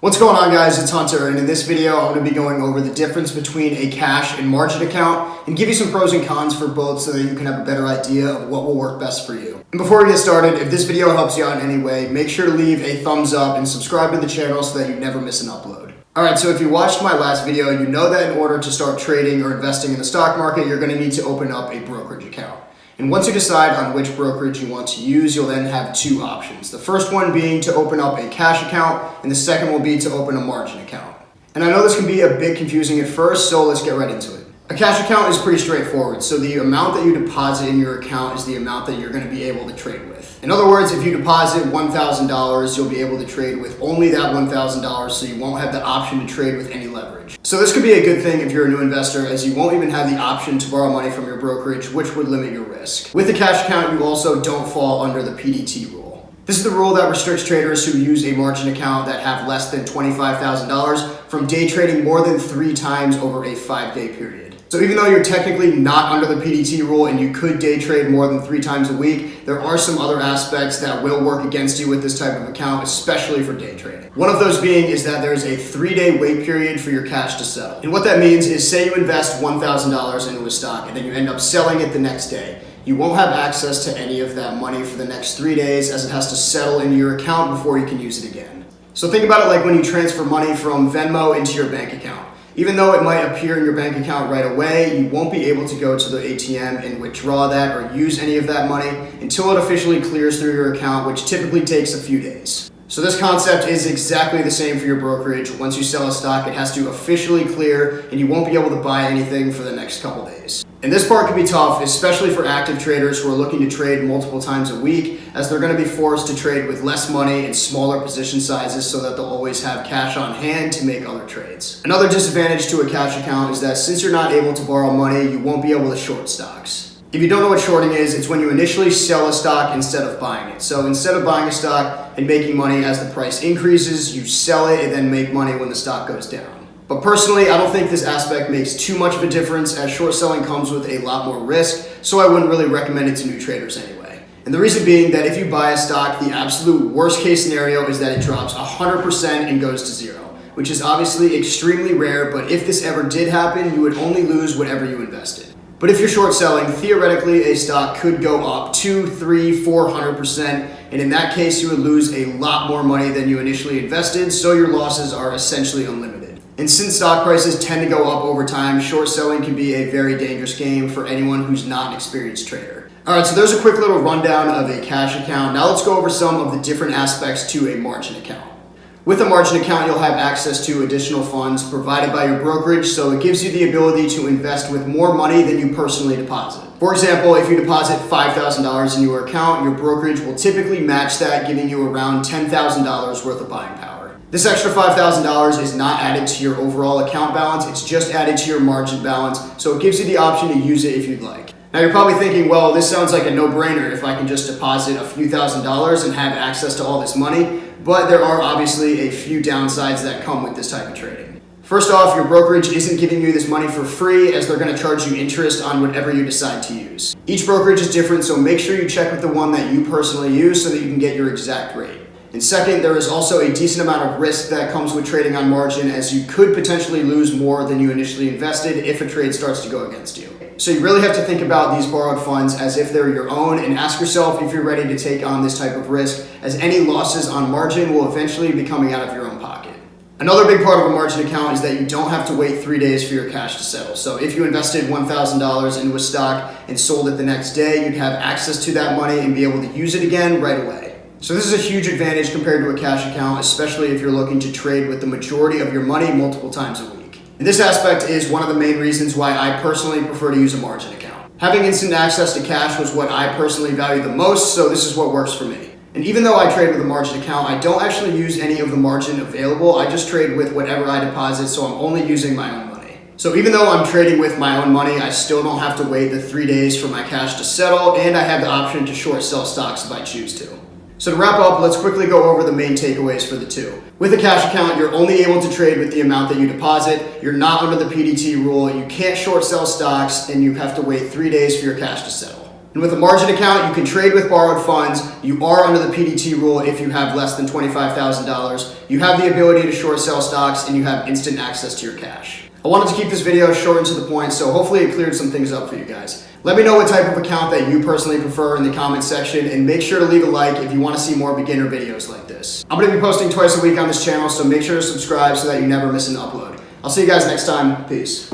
What's going on, guys? It's Hunter, and in this video I'm going to be going over the difference between a cash and margin account and give you some pros and cons for both so that you can have a better idea of what will work best for you. And before we get started, if this video helps you out in any way, make sure to leave a thumbs up and subscribe to the channel so that you never miss an upload. Alright, so if you watched my last video, you know that in order to start trading or investing in the stock market, you're going to need to open up a brokerage account. And once you decide on which brokerage you want to use, you'll then have two options. The first one being to open up a cash account, and the second will be to open a margin account. And I know this can be a bit confusing at first, so let's get right into it. A cash account is pretty straightforward. So the amount that you deposit in your account is the amount that you're going to be able to trade with. In other words, if you deposit $1,000, you'll be able to trade with only that $1,000, so you won't have the option to trade with any leverage. So this could be a good thing if you're a new investor, as you won't even have the option to borrow money from your brokerage, which would limit your risk. With the cash account, you also don't fall under the PDT rule. This is the rule that restricts traders who use a margin account that have less than $25,000 from day trading more than 3 times over a 5-day period. So even though you're technically not under the PDT rule and you could day trade more than 3 times a week, there are some other aspects that will work against you with this type of account, especially for day trading. One of those being is that there's a 3-day wait period for your cash to settle. And what that means is, say you invest $1,000 into a stock and then you end up selling it the next day. You won't have access to any of that money for the next 3 days, as it has to settle into your account before you can use it again. So think about it like when you transfer money from Venmo into your bank account. Even though it might appear in your bank account right away, you won't be able to go to the ATM and withdraw that or use any of that money until it officially clears through your account, which typically takes a few days. So this concept is exactly the same for your brokerage. Once you sell a stock, it has to officially clear and you won't be able to buy anything for the next couple days. And this part can be tough, especially for active traders who are looking to trade multiple times a week, as they're going to be forced to trade with less money and smaller position sizes so that they'll always have cash on hand to make other trades. Another disadvantage to a cash account is that since you're not able to borrow money, you won't be able to short stocks. If you don't know what shorting is, it's when you initially sell a stock instead of buying it. So instead of buying a stock and making money as the price increases, you sell it and then make money when the stock goes down. But personally, I don't think this aspect makes too much of a difference, as short selling comes with a lot more risk, so I wouldn't really recommend it to new traders anyway. And the reason being that if you buy a stock, the absolute worst case scenario is that it drops 100% and goes to zero, which is obviously extremely rare, but if this ever did happen, you would only lose whatever you invested. But if you're short selling, theoretically a stock could go up 200, 300, 400%, and in that case you would lose a lot more money than you initially invested, so your losses are essentially unlimited. And since stock prices tend to go up over time, short selling can be a very dangerous game for anyone who's not an experienced trader. Alright, so there's a quick little rundown of a cash account. Now let's go over some of the different aspects to a margin account. With a margin account, you'll have access to additional funds provided by your brokerage, so it gives you the ability to invest with more money than you personally deposit. For example, if you deposit $5,000 in your account, your brokerage will typically match that, giving you around $10,000 worth of buying power. This extra $5,000 is not added to your overall account balance, it's just added to your margin balance, so it gives you the option to use it if you'd like. Now you're probably thinking, well, this sounds like a no-brainer if I can just deposit a few $1,000s and have access to all this money, but there are obviously a few downsides that come with this type of trading. First off, your brokerage isn't giving you this money for free, as they're going to charge you interest on whatever you decide to use. Each brokerage is different, so make sure you check with the one that you personally use so that you can get your exact rate. And second, there is also a decent amount of risk that comes with trading on margin, as you could potentially lose more than you initially invested if a trade starts to go against you. So you really have to think about these borrowed funds as if they're your own, and ask yourself if you're ready to take on this type of risk, as any losses on margin will eventually be coming out of your own pocket. Another big part of a margin account is that you don't have to wait 3 days for your cash to settle. So if you invested $1,000 into a stock and sold it the next day, you'd have access to that money and be able to use it again right away. So this is a huge advantage compared to a cash account, especially if you're looking to trade with the majority of your money multiple times a week. And this aspect is one of the main reasons why I personally prefer to use a margin account. Having instant access to cash was what I personally value the most, so this is what works for me. And even though I trade with a margin account, I don't actually use any of the margin available. I just trade with whatever I deposit, so I'm only using my own money. So even though I'm trading with my own money, I still don't have to wait the 3 days for my cash to settle, and I have the option to short sell stocks if I choose to. So to wrap up, let's quickly go over the main takeaways for the two. With a cash account, you're only able to trade with the amount that you deposit. You're not under the PDT rule. You can't short sell stocks, and you have to wait 3 days for your cash to settle. And with a margin account, you can trade with borrowed funds. You are under the PDT rule if you have less than $25,000. You have the ability to short sell stocks, and you have instant access to your cash. I wanted to keep this video short and to the point, so hopefully it cleared some things up for you guys. Let me know what type of account that you personally prefer in the comment section, and make sure to leave a like if you want to see more beginner videos like this. I'm going to be posting twice a week on this channel, so make sure to subscribe so that you never miss an upload. I'll see you guys next time. Peace.